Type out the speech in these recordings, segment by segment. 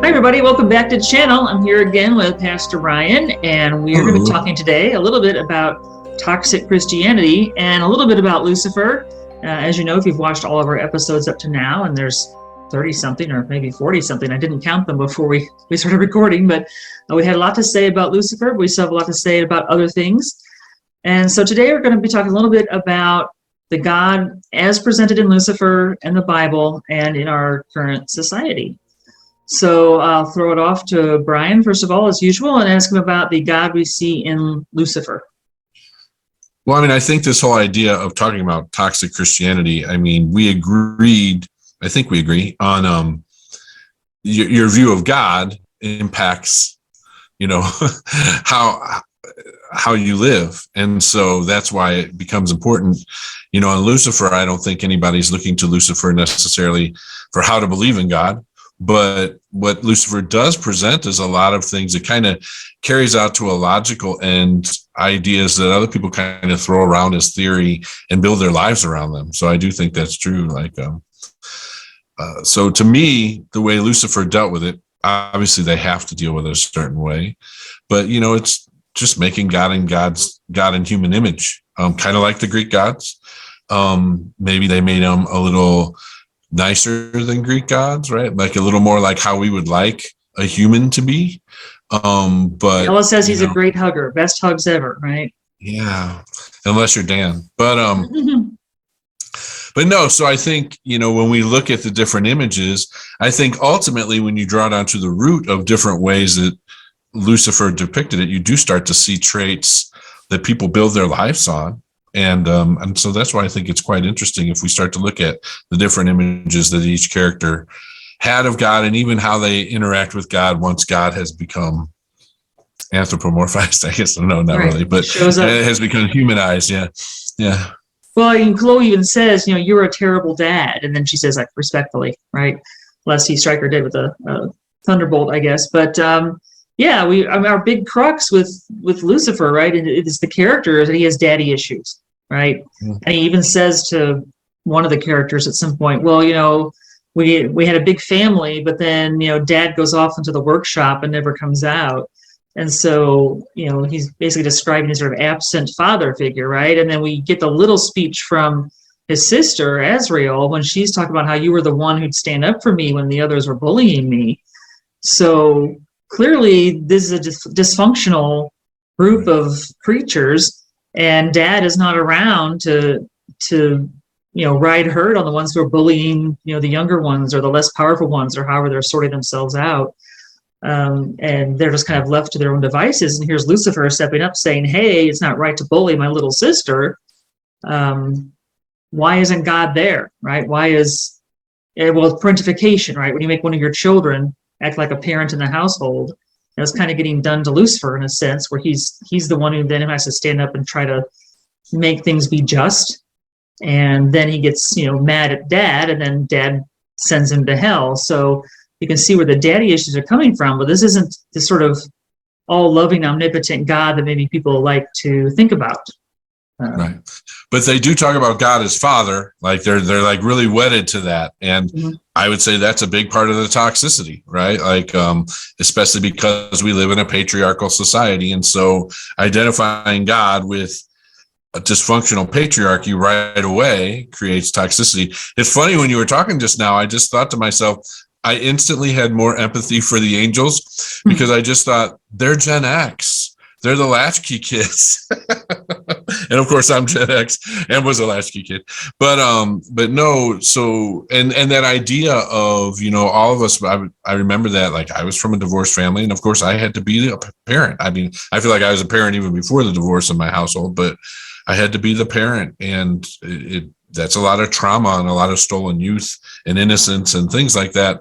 Hi everybody, welcome back to the channel. I'm here again with Pastor Ryan, and we're going to be talking today a little bit about toxic Christianity and a little bit about Lucifer. As you know, if you've watched all of our episodes up to now, and there's 30 something or maybe 40 something, I didn't count them before we started recording, but we had a lot to say about Lucifer, but we still have a lot to say about other things. And so today we're going to be talking a little bit about the God as presented in Lucifer and the Bible and in our current society. So I'll throw it off to Brian, first of all, as usual, and ask him about the God we see in Lucifer. Well, I mean, I think this whole idea of talking about toxic Christianity, I mean, we agree on your view of God impacts, how you live. And so that's why it becomes important. On Lucifer, I don't think anybody's looking to Lucifer necessarily for how to believe in God. But what Lucifer does present is a lot of things. It kind of carries out to a logical end ideas that other people kind of throw around as theory and build their lives around them. So I do think that's true. So to me, the way Lucifer dealt with it, obviously they have to deal with it a certain way. But, it's just making God in human image, kind of like the Greek gods. Maybe they made them a little nicer than Greek gods, right? Like a little more like how we would like a human to be. But Ella says he's a great hugger, best hugs ever, right? Yeah, unless you're Dan. But but no, so I think, when we look at the different images, I think ultimately when you draw down to the root of different ways that Lucifer depicted it, you do start to see traits that people build their lives on. And so that's why I think it's quite interesting if we start to look at the different images that each character had of God and even how they interact with God once God has become anthropomorphized, I guess. No, not right. Really, but it has become humanized. Yeah. Well, Chloe even says, you're a terrible dad. And then she says, like, respectfully, right? Lest he strike her dead with a thunderbolt, I guess. But our big crux with Lucifer, right? It is the character that he has daddy issues, right? Mm-hmm. And he even says to one of the characters at some point, well, we had a big family, but then, dad goes off into the workshop and never comes out. And so, he's basically describing his sort of absent father figure, right? And then we get the little speech from his sister, Azrael, when she's talking about how you were the one who'd stand up for me when the others were bullying me. So clearly, this is a dysfunctional group of creatures, and dad is not around to ride herd on the ones who are bullying, the younger ones or the less powerful ones, or however they're sorting themselves out. And they're just kind of left to their own devices. And here's Lucifer stepping up saying, hey, it's not right to bully my little sister. Why isn't God there, right? It's parentification, right? When you make one of your children act like a parent in the household, it's kind of getting done to Lucifer in a sense, where he's the one who then has to stand up and try to make things be just. And then he gets, mad at dad, and then dad sends him to hell. So you can see where the daddy issues are coming from, but this isn't the sort of all-loving, omnipotent God that maybe people like to think about. Right. But they do talk about God as Father, like they're like really wedded to that. And mm-hmm. I would say that's a big part of the toxicity, right? Like, especially because we live in a patriarchal society. And so identifying God with a dysfunctional patriarchy right away creates toxicity. It's funny, when you were talking just now, I just thought to myself, I instantly had more empathy for the angels, because I just thought they're Gen X. They're the latchkey kids. And of course I'm Gen X and was a latchkey kid. But no, so, and that idea of, all of us, I remember that, like, I was from a divorced family, and of course I had to be a parent. I mean, I feel like I was a parent even before the divorce in my household, but I had to be the parent, and that's a lot of trauma and a lot of stolen youth and innocence and things like that.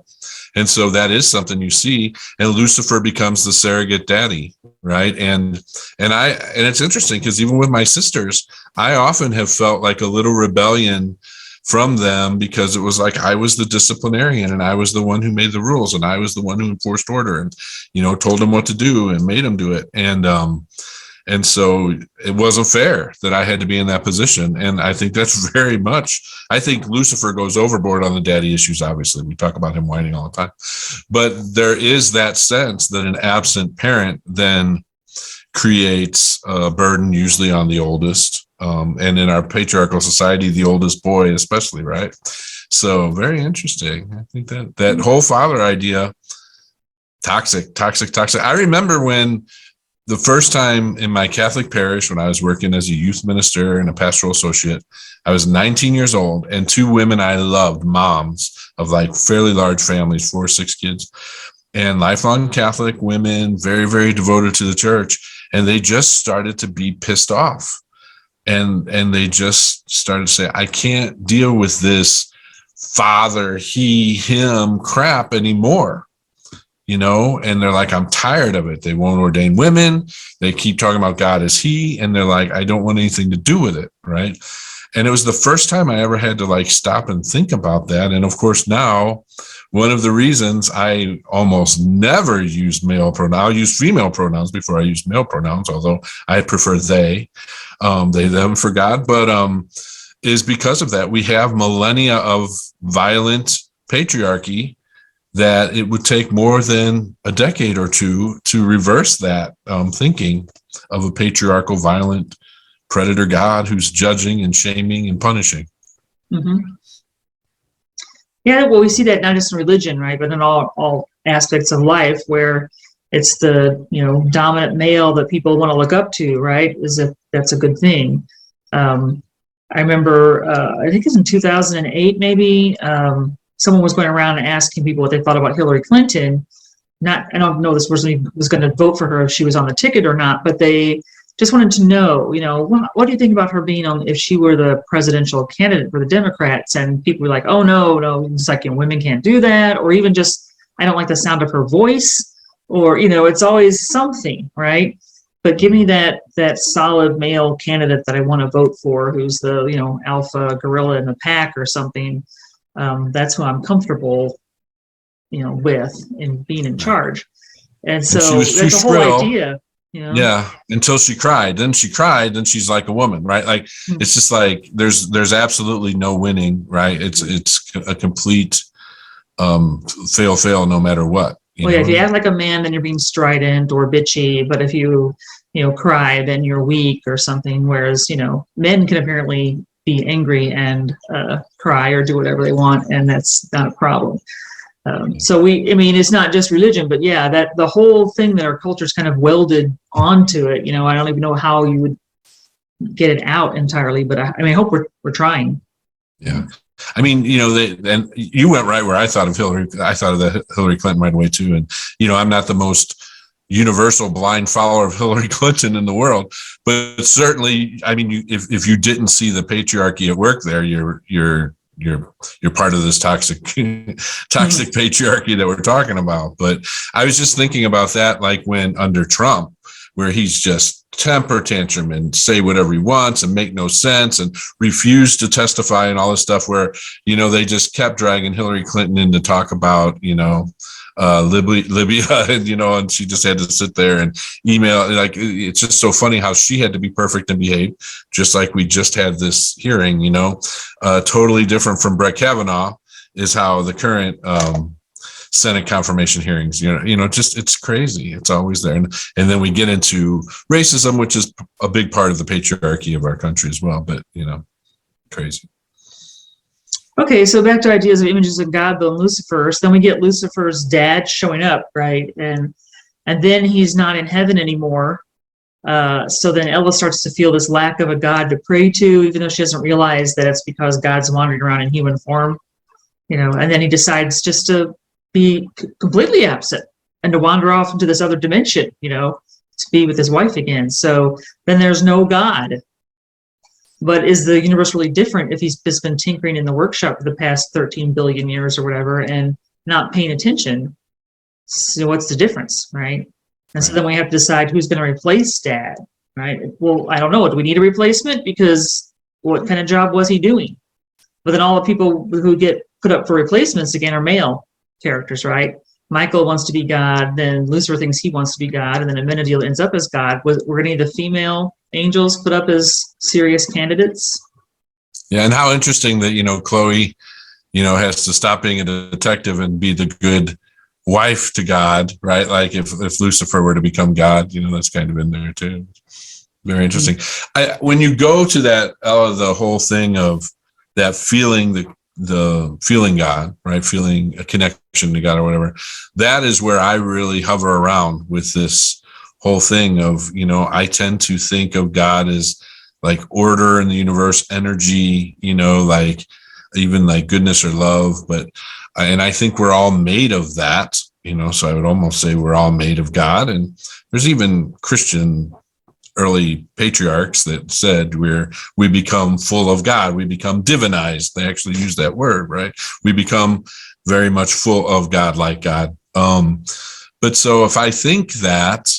And so that is something you see, and Lucifer becomes the surrogate daddy, right? And it's interesting, because even with my sisters, I often have felt like a little rebellion from them, because it was like I was the disciplinarian, and I was the one who made the rules, and I was the one who enforced order, and told them what to do and made them do it. And And so it wasn't fair that I had to be in that position. And I think that's very much, I think Lucifer goes overboard on the daddy issues. Obviously, we talk about him whining all the time, but there is that sense that an absent parent then creates a burden, usually on the oldest. And in our patriarchal society, the oldest boy, especially, right? So very interesting. I think that whole father idea, toxic. I remember when the first time in my Catholic parish, when I was working as a youth minister and a pastoral associate, I was 19 years old, and two women I loved, moms of like fairly large families, 4 or 6 kids, and lifelong Catholic women, very, very devoted to the church. And they just started to be pissed off. And they just started to say, I can't deal with this father, he, him crap anymore. And they're like, I'm tired of it. They won't ordain women. They keep talking about God as he, and they're like, I don't want anything to do with it. Right. And it was the first time I ever had to like stop and think about that. And of course, now one of the reasons I almost never use male pronouns, I'll use female pronouns before I use male pronouns, although I prefer they, them for God, but is because of that. We have millennia of violent patriarchy that it would take more than a decade or two to reverse that thinking of a patriarchal, violent predator God who's judging and shaming and punishing. Mm-hmm. Yeah, well, we see that not just in religion, right, but in all aspects of life, where it's the dominant male that people want to look up to, right? That's a good thing. I remember, I think it was in 2008, maybe. Someone was going around and asking people what they thought about Hillary Clinton. I don't know this person was going to vote for her if she was on the ticket or not, but they just wanted to know, what do you think about her being on, if she were the presidential candidate for the Democrats? And people were like, oh, no, it's like, women can't do that. Or even just, I don't like the sound of her voice, or, it's always something, right? But give me that solid male candidate that I want to vote for, who's the, alpha gorilla in the pack or something. That's who I'm comfortable, with in being in charge. And so that's the whole idea. Yeah, until she cried. Then she's like a woman, right? Like It's just like there's absolutely no winning, right? It's a complete fail no matter what. Yeah, if you act like a man, then you're being strident or bitchy. But if you cry, then you're weak or something. Whereas men can apparently be angry and cry or do whatever they want, and that's not a problem. So it's not just religion, but yeah, that the whole thing that our culture's kind of welded onto it. I don't even know how you would get it out entirely, but I hope we're trying. Yeah. and you went right where I thought of Hillary. I thought of the Hillary Clinton right away too. And, I'm not the most universal blind follower of Hillary Clinton in the world, but certainly, if you didn't see the patriarchy at work there, you're part of this toxic patriarchy that we're talking about. But I was just thinking about that, like when under Trump, where he's just temper tantrum and say whatever he wants and make no sense and refuse to testify and all this stuff, where, they just kept dragging Hillary Clinton in to talk about, Libya, and she just had to sit there and email. Like, it's just so funny how she had to be perfect and behave, just like we just had this hearing, totally different from Brett Kavanaugh is how the current Senate confirmation hearings, just, it's crazy. It's always there. And then we get into racism, which is a big part of the patriarchy of our country as well, but, crazy. Okay, so back to ideas of images of God, though, and Lucifer. So then we get Lucifer's dad showing up, right? And then he's not in heaven anymore. So then Ella starts to feel this lack of a God to pray to, even though she doesn't realize that it's because God's wandering around in human form, and then he decides just to be completely absent and to wander off into this other dimension, to be with his wife again. So then there's no God. But is the universe really different if he's just been tinkering in the workshop for the past 13 billion years or whatever and not paying attention? So what's the difference, right? And so then we have to decide who's going to replace Dad, right? Well, I don't know. Do we need a replacement? Because what kind of job was he doing? But then all the people who get put up for replacements again are male characters, right? Michael wants to be God, then Lucifer thinks he wants to be God, and then Amenadiel ends up as God. Were any of the female angels put up as serious candidates? Yeah, and how interesting that, Chloe, has to stop being a detective and be the good wife to God, right? Like if Lucifer were to become God, that's kind of in there too. Very interesting. When you go to that, the whole thing of that feeling, the feeling God, right? Feeling a connection to God or whatever. That is where I really hover around with this whole thing of, I tend to think of God as like order in the universe, energy, like even like goodness or love. And I think we're all made of that, so I would almost say we're all made of God. And there's even Christian early patriarchs that said we become full of God, we become divinized. They actually use that word, right? We become very much full of God, like God. But so if I think that,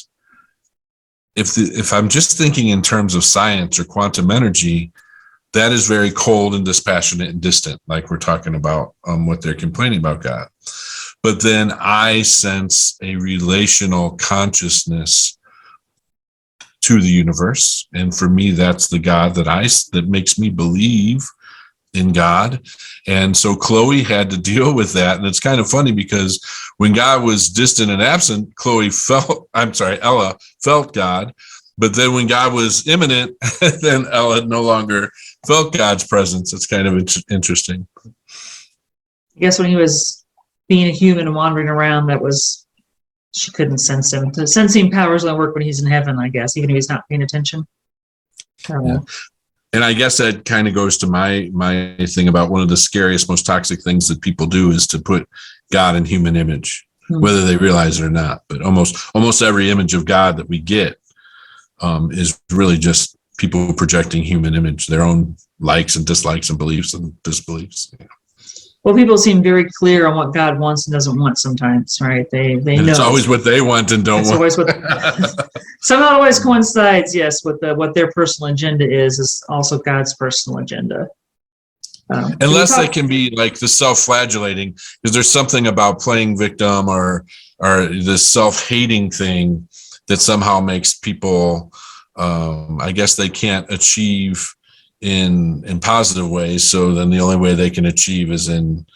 if I'm just thinking in terms of science or quantum energy, that is very cold and dispassionate and distant, like we're talking about what they're complaining about God. But then I sense a relational consciousness to the universe. And for me, that's the God that makes me believe in God. And so Chloe had to deal with that. And it's kind of funny because when God was distant and absent, Ella felt God. But then when God was imminent, then Ella no longer felt God's presence. It's kind of interesting. I guess when he was being a human and wandering around, she couldn't sense him. The sensing powers only work when he's in heaven, I guess, even if he's not paying attention. Yeah. And I guess that kind of goes to my thing about one of the scariest, most toxic things that people do is to put God in human image, whether they realize it or not. But almost every image of God that we get is really just people projecting human image, their own likes and dislikes and beliefs and disbeliefs. Well, people seem very clear on what God wants and doesn't want sometimes, right? They and know. It's always what they want and don't want. Always somehow always coincides, yes, with what their personal agenda is also God's personal agenda. Unless they can be like the self-flagellating, because there's something about playing victim or this self-hating thing that somehow makes people, I guess they can't achieve in positive ways. So then the only way they can achieve is in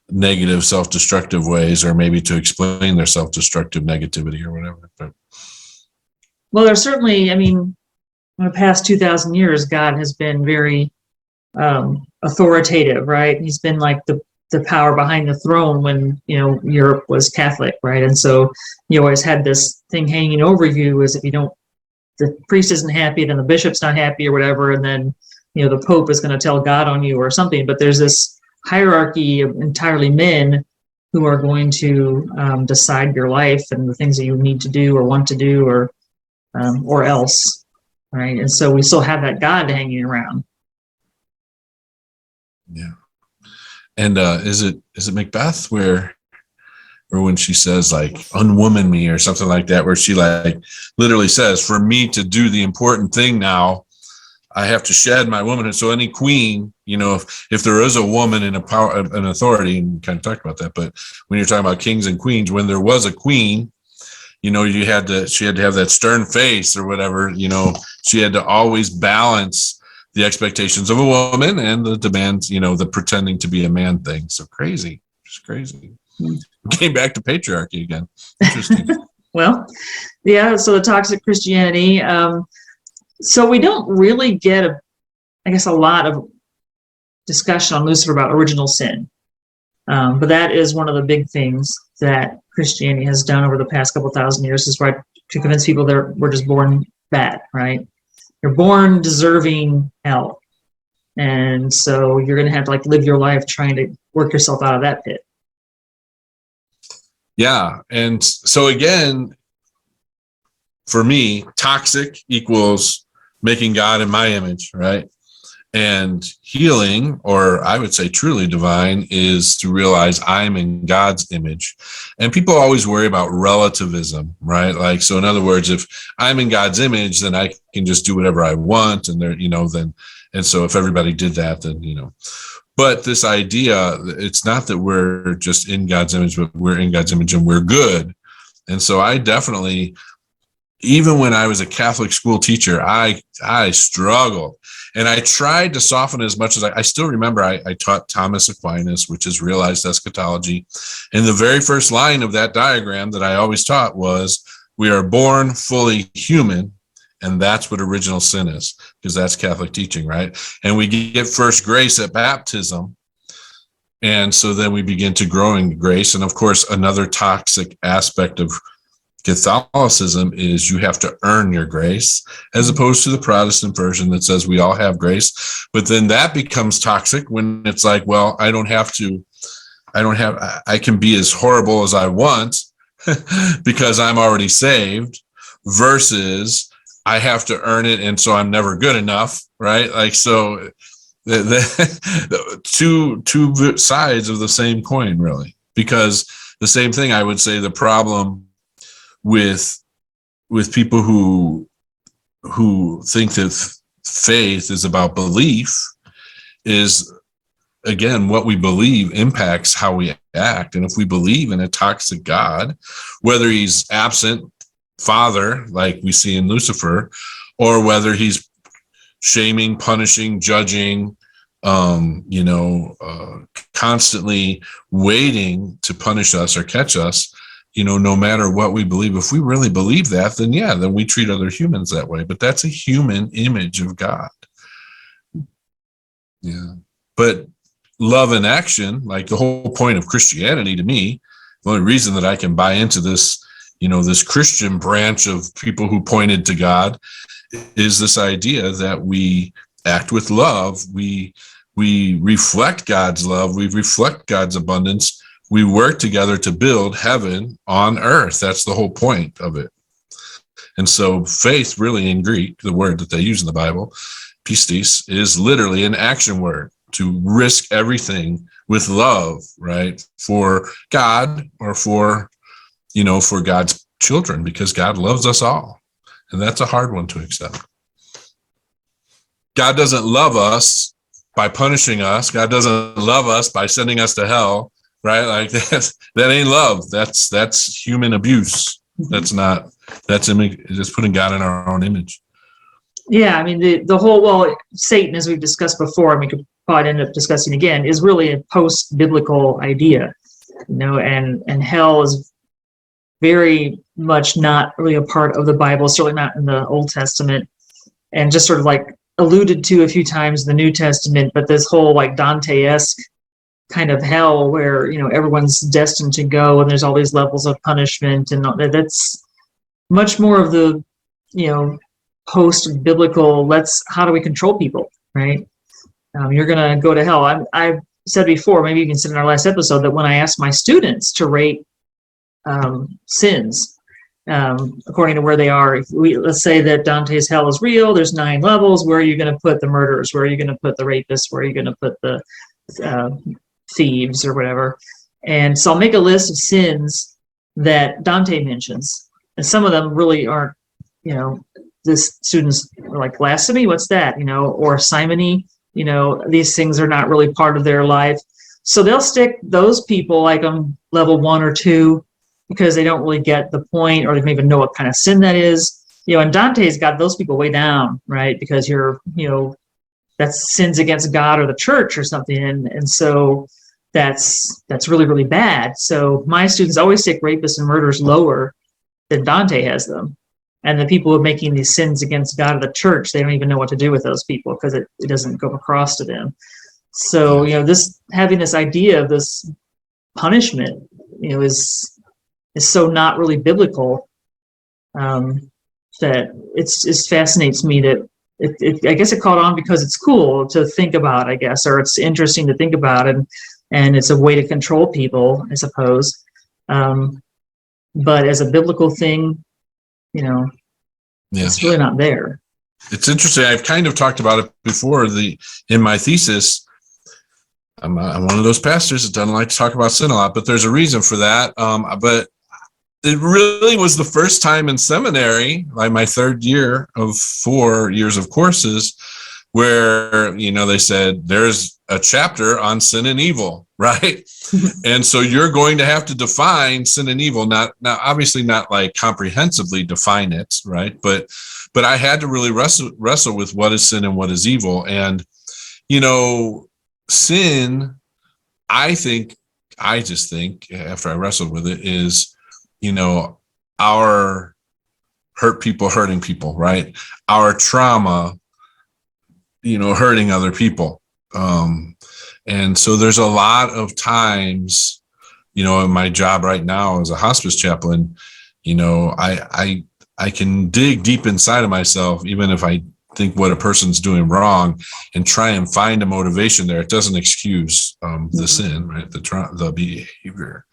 negative, self-destructive ways, or maybe to explain their self-destructive negativity or whatever. Well, there's certainly, in the past 2,000 years, God has been very authoritative, right? He's been like the power behind the throne when, Europe was Catholic, right? And so you always had this thing hanging over you as if the priest isn't happy, then the bishop's not happy or whatever, and then the Pope is going to tell God on you or something. But there's this hierarchy of entirely men who are going to decide your life and the things that you need to do or want to do or else, right? And so we still have that God hanging around. Yeah. And is it Macbeth where when she says like unwoman me or something like that, where she like literally says, for me to do the important thing now, I have to shed my womanhood. So any queen, if there is a woman in a power, an authority, and we kind of talked about that, but when you're talking about kings and queens, when there was a queen, she had to have that stern face or whatever, she had to always balance the expectations of a woman and the demands, the pretending to be a man thing. So crazy, just crazy. Came back to patriarchy again. Interesting. Well, yeah. So the toxic Christianity. So we don't really get a lot of discussion on Lucifer about original sin. But that is one of the big things that Christianity has done over the past couple thousand years, is right to convince people we're just born bad, right? You're born deserving hell. And so you're going to have to live your life trying to work yourself out of that pit. Yeah. And so again, for me, toxic equals making God in my image, right? And healing, or I would say truly divine, is to realize I'm in God's image. And people always worry about relativism, right? So in other words, if I'm in God's image, then I can just do whatever I want. And and so if everybody did that, then, But this idea, it's not that we're just in God's image, but we're in God's image and we're good. And so I definitely, even when I was a Catholic school teacher, I struggled. And I tried to soften as much as I still remember I taught Thomas Aquinas, which is realized eschatology. And the very first line of that diagram that I always taught was, we are born fully human. And that's what original sin is, because that's Catholic teaching, right? And we get first grace at baptism. And so then we begin to grow in grace. And of course, another toxic aspect of Catholicism is you have to earn your grace, as opposed to the Protestant version that says we all have grace. But then that becomes toxic when it's like, well, I can be as horrible as I want because I'm already saved, versus I have to earn it. And so I'm never good enough, right? Like, so the two sides of the same coin, really, because the same thing, I would say the problem with people who think that faith is about belief is, again, what we believe impacts how we act. And if we believe in a toxic God, whether he's absent father, like we see in Lucifer, or whether he's shaming, punishing, judging, constantly waiting to punish us or catch us, no matter what we believe, if we really believe that, then we treat other humans that way. But that's a human image of God. Yeah. But love in action, like the whole point of Christianity to me, the only reason that I can buy into this, this Christian branch of people who pointed to God, is this idea that we act with love. We reflect God's love. We reflect God's abundance. We work together to build heaven on earth. That's the whole point of it. And so faith, really, in Greek, the word that they use in the Bible, pistis, is literally an action word, to risk everything with love, right? For God, or for God's children, because God loves us all. And that's a hard one to accept. God doesn't love us by punishing us. God doesn't love us by sending us to hell, right? Like that ain't love. That's human abuse. That's just putting God in our own image. Yeah, I mean, the whole, Satan, as we've discussed before, and we could probably end up discussing again, is really a post-biblical idea, and hell is very much not really a part of the Bible, certainly not in the Old Testament, and just sort of like alluded to a few times in the New Testament. But this whole like Dante-esque kind of hell where, everyone's destined to go, and there's all these levels of punishment, and that's much more of the, post-biblical, how do we control people, right? You're going to go to hell. I've said before, maybe you can said in our last episode, that when I ask my students to rate sins according to where they are, let's say that Dante's hell is real, there's 9 levels, where are you going to put the murderers? Where are you going to put the rapists? Where are you going to put the thieves or whatever? And so I'll make a list of sins that Dante mentions, and some of them really aren't, the students are like, blasphemy, what's that? Or simony, these things are not really part of their life. So they'll stick those people like on level 1 or 2, because they don't really get the point, or they don't even know what kind of sin that is. And Dante's got those people way down, right? Because that's sins against God or the church or something. And so that's really, really bad. So my students always stick rapists and murderers lower than Dante has them. And the people who are making these sins against God or the church, they don't even know what to do with those people, because it doesn't go across to them. So, this having this idea of this punishment, is so not really biblical, that it fascinates me that I guess it caught on because it's cool to think about, I guess, or it's interesting to think about, and it's a way to control people, I suppose. But as a biblical thing, it's really not there. It's interesting. I've kind of talked about it before. In my thesis, I'm one of those pastors that doesn't like to talk about sin a lot, but there's a reason for that. But it really was the first time in seminary, like my third year of 4 years of courses, where, they said there's a chapter on sin and evil, right? And so you're going to have to define sin and evil, not obviously not like comprehensively define it, right? But I had to really wrestle with what is sin and what is evil. And, sin, I just think after I wrestled with it is, our hurt people hurting people, right? Our trauma, hurting other people. And so there's a lot of times, in my job right now as a hospice chaplain, I can dig deep inside of myself, even if I think what a person's doing wrong, and try and find a motivation there. It doesn't excuse the sin, right? The behavior,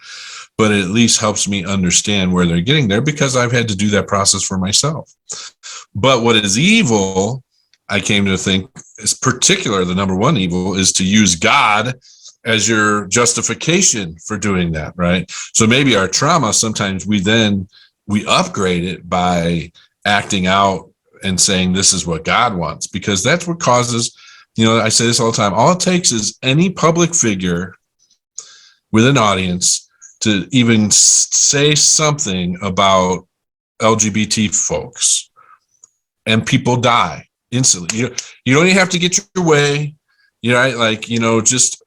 but it at least helps me understand where they're getting there, because I've had to do that process for myself. But what is evil, I came to think, is particular. The number one evil is to use God as your justification for doing that, right? So maybe our trauma, sometimes we upgrade it by acting out and saying this is what God wants, because that's what causes, I say this all the time, all it takes is any public figure with an audience to even say something about LGBT folks, and people die instantly. You don't even have to get your way, just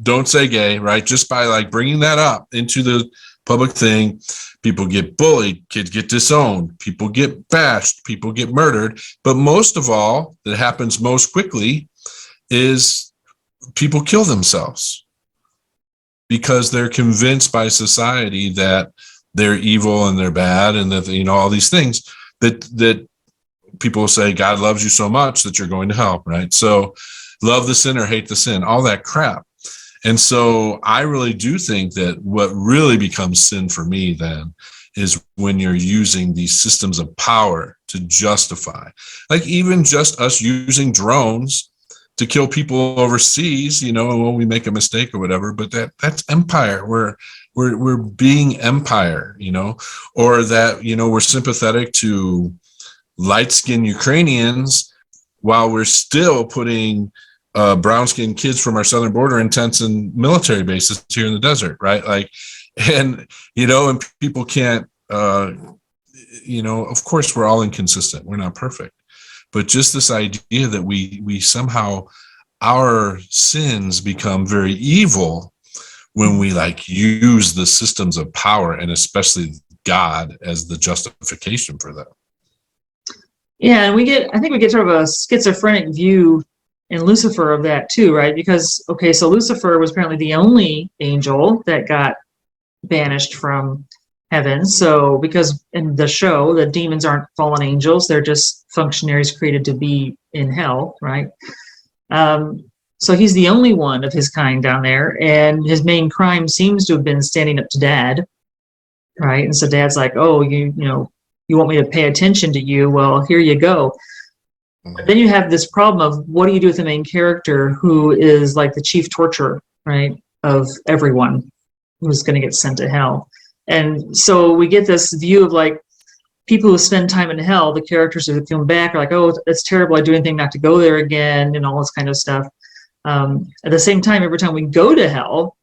don't say gay, right? Just by like bringing that up into the public thing, people get bullied, kids get disowned, people get bashed, people get murdered. But most of all, that happens most quickly, is people kill themselves because they're convinced by society that they're evil and they're bad, and that, all these things that people say God loves you so much that you're going to hell, right? So love the sin or hate the sin, all that crap. And so I really do think that what really becomes sin for me then is when you're using these systems of power to justify, like even just us using drones to kill people overseas, when we make a mistake or whatever, but that's empire. We're being empire, or that, we're sympathetic to light-skinned Ukrainians while we're still putting brown-skinned kids from our southern border in tents and military bases here in the desert, right? Like, and people can't, of course we're all inconsistent. We're not perfect, but just this idea that we somehow, our sins become very evil when we like use the systems of power, and especially God as the justification for that. Yeah, and I think we get sort of a schizophrenic view in Lucifer of that too, right? Because, okay, so Lucifer was apparently the only angel that got banished from heaven. So, because in the show, the demons aren't fallen angels, they're just functionaries created to be in hell, right? So he's the only one of his kind down there, and his main crime seems to have been standing up to Dad, right? And so Dad's like, oh, you want me to pay attention to you? Well, here you go. But then you have this problem of what do you do with the main character who is like the chief torturer, right, of everyone who's going to get sent to hell. And so we get this view of like people who spend time in hell, the characters who come back are like, oh, it's terrible, I'd do anything not to go there again, and all this kind of stuff. At the same time, every time we go to hell,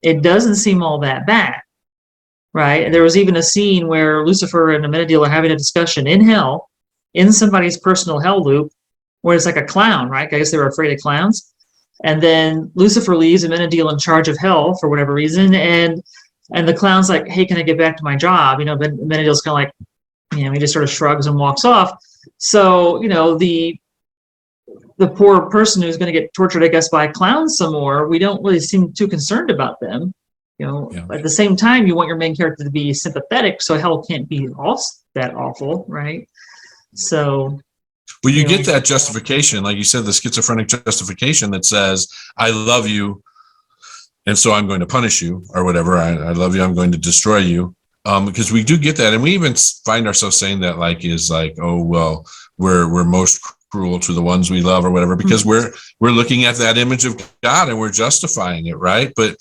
it doesn't seem all that bad, right? And there was even a scene where Lucifer and Amenadiel are having a discussion in hell, in somebody's personal hell loop, where it's like a clown, right? I guess they were afraid of clowns. And then Lucifer leaves Amenadiel in charge of hell for whatever reason, and the clown's like, hey, can I get back to my job? But Amenadiel's kind of like, he just sort of shrugs and walks off. So, the poor person who's going to get tortured, I guess, by clowns some more, we don't really seem too concerned about them. At the same time, you want your main character to be sympathetic, so hell can't be that awful, right? So, well, you get that justification, like you said, the schizophrenic justification that says, I love you, and so I'm going to punish you, or whatever. I love you, I'm going to destroy you. Because we do get that, and we even find ourselves saying that oh, well, we're most cruel to the ones we love, or whatever, because we're looking at that image of God and we're justifying it, right? But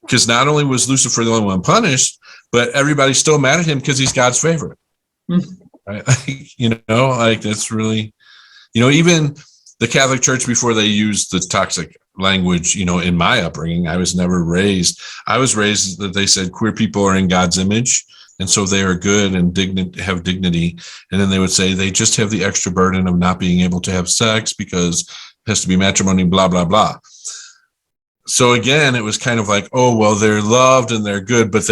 because not only was Lucifer the only one punished, but everybody's still mad at him because he's God's favorite. Right? That's really, even the Catholic Church, before they used the toxic language, in my upbringing, I was raised that they said queer people are in God's image, and so they are good and have dignity. And then they would say they just have the extra burden of not being able to have sex because it has to be matrimony, blah, blah, blah. So again, it was kind of like, oh, well, they're loved and they're good, but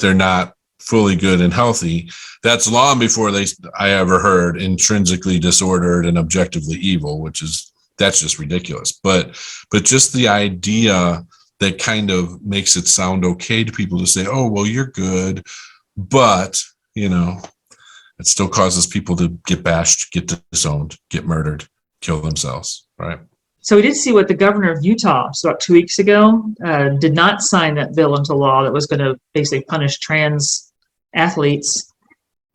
they're not fully good and healthy. That's long before I ever heard intrinsically disordered and objectively evil, that's just ridiculous. But just the idea that kind of makes it sound okay to people to say, oh, well, you're good, but, it still causes people to get bashed, get disowned, get murdered, kill themselves, right? So we did see what the governor of Utah, so about 2 weeks ago, did not sign that bill into law that was going to basically punish trans athletes.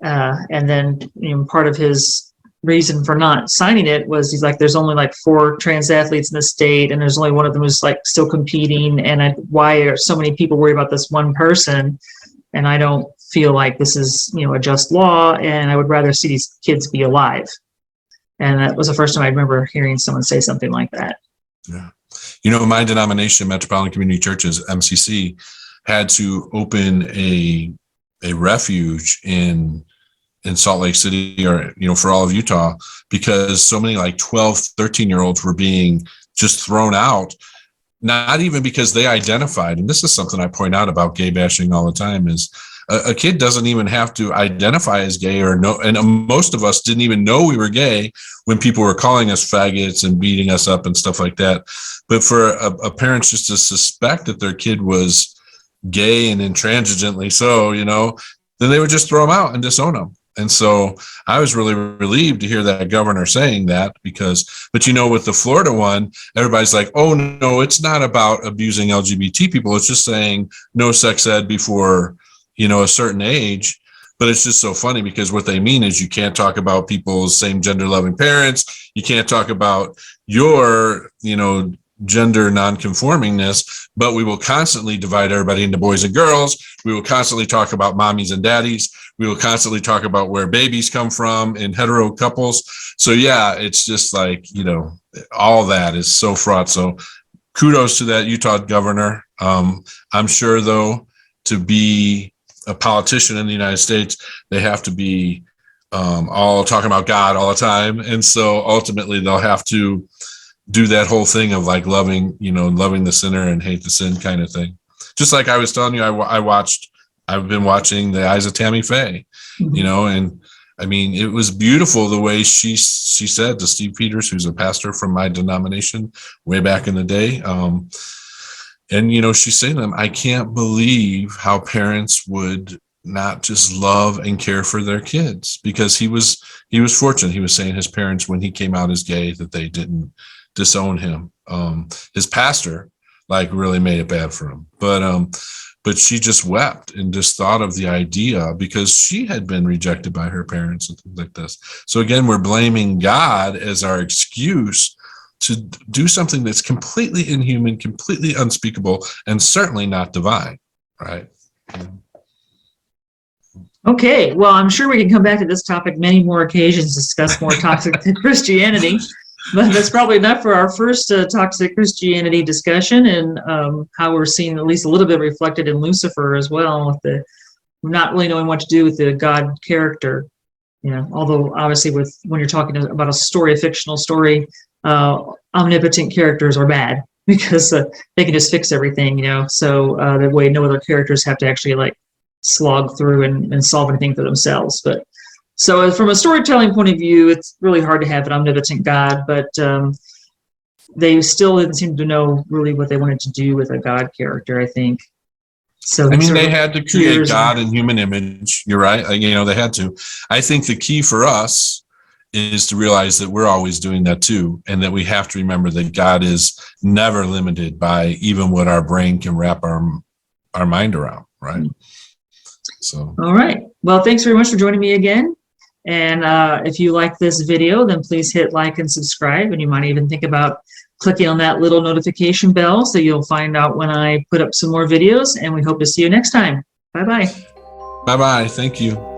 And then, part of his reason for not signing it was he's like, there's only like 4 trans athletes in the state, and there's only one of them who's like still competing. And why are so many people worried about this one person? And I don't feel like this is, a just law, and I would rather see these kids be alive. And that was the first time I remember hearing someone say something like that. Yeah. My denomination, Metropolitan Community Churches, MCC, had to open a refuge in Salt Lake City, or, for all of Utah, because so many like 12, 13-year-olds were being just thrown out, not even because they identified. And this is something I point out about gay bashing all the time, is a kid doesn't even have to identify as gay or no. And most of us didn't even know we were gay when people were calling us faggots and beating us up and stuff like that. But for a parent just to suspect that their kid was gay and intransigently so, then they would just throw them out and disown them. And so I was really relieved to hear that governor saying that, but with the Florida one, everybody's like, oh no, it's not about abusing LGBT people. It's just saying no sex ed before, a certain age. But it's just so funny, because what they mean is you can't talk about people's same gender loving parents. You can't talk about your, gender nonconformingness, but we will constantly divide everybody into boys and girls. We will constantly talk about mommies and daddies. We will constantly talk about where babies come from in hetero couples. So yeah, it's just like, all that is so fraught. So kudos to that Utah governor. I'm sure though, to be a politician in the United States, they have to be all talking about God all the time. And so ultimately they'll have to do that whole thing of like loving the sinner and hate the sin kind of thing. Just like I was telling you, I've been watching The Eyes of Tammy Faye, and I mean, it was beautiful the way she said to Steve Peters, who's a pastor from my denomination way back in the day. And, she's saying to them, I can't believe how parents would not just love and care for their kids, because he was fortunate. He was saying his parents, when he came out as gay, that they didn't disown him. His pastor really made it bad for him, but she just wept and just thought of the idea, because she had been rejected by her parents and things like this. So again, we're blaming God as our excuse to do something that's completely inhuman, completely unspeakable, and certainly not divine, right? Okay, well, I'm sure we can come back to this topic many more occasions, discuss more toxic Christianity, but that's probably enough for our first toxic Christianity discussion, and how we're seeing at least a little bit reflected in Lucifer as well, with the not really knowing what to do with the God character. Although obviously when you're talking about a fictional story, omnipotent characters are bad, because they can just fix everything, so that way no other characters have to actually slog through and solve anything for themselves. But so from a storytelling point of view, it's really hard to have an omnipotent God, but they still didn't seem to know really what they wanted to do with a God character, I think. So they had to create God in human image. You're right. They had to. I think the key for us is to realize that we're always doing that too, and that we have to remember that God is never limited by even what our brain can wrap our mind around, right? So, all right. Well, thanks very much for joining me again. And if you like this video, then please hit like and subscribe, and you might even think about clicking on that little notification bell so you'll find out when I put up some more videos, and we hope to see you next time. Bye-bye. Bye-bye. Thank you.